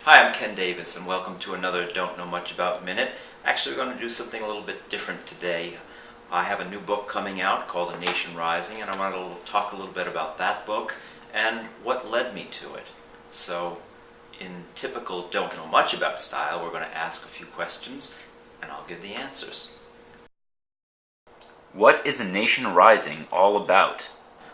Hi, I'm Ken Davis, and welcome to another Don't Know Much About Minute. Actually, we're going to do something a little bit different today. I have a new book coming out called A Nation Rising, and I want to talk a little bit about that book and what led me to it. So, in typical Don't Know Much About style, we're going to ask a few questions, and I'll give the answers. What is A Nation Rising all about?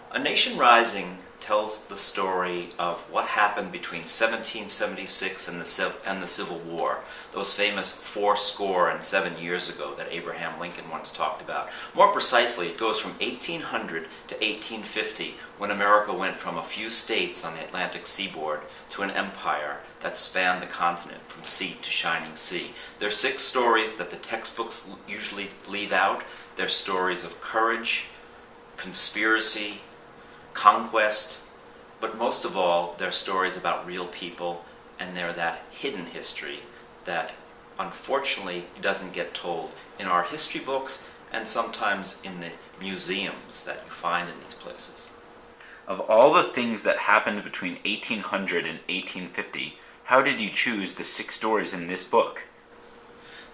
A Nation Rising tells the story of what happened between 1776 and the Civil War, those famous 77 years ago that Abraham Lincoln once talked about. More precisely, it goes from 1800 to 1850, when America went from a few states on the Atlantic seaboard to an empire that spanned the continent from sea to shining sea. There are 6 stories that the textbooks usually leave out. They're stories of courage, conspiracy, conquest, but most of all, they're stories about real people, and they're that hidden history that unfortunately doesn't get told in our history books and sometimes in the museums that you find in these places. Of all the things that happened between 1800 and 1850, how did you choose the 6 stories in this book?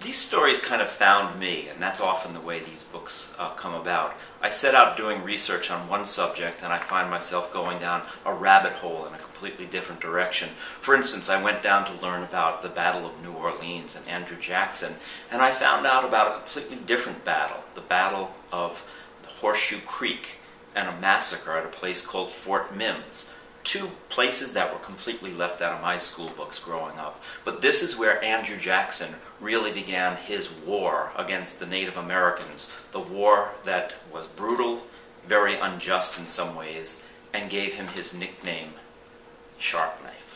These stories kind of found me, and that's often the way these books come about. I set out doing research on one subject, and I find myself going down a rabbit hole in a completely different direction. For instance, I went down to learn about the Battle of New Orleans and Andrew Jackson, and I found out about a completely different battle, the Battle of Horseshoe Creek, and a massacre at a place called Fort Mims. 2 places that were completely left out of my school books growing up. But this is where Andrew Jackson really began his war against the Native Americans, the war that was brutal, very unjust in some ways, and gave him his nickname, Sharp Knife.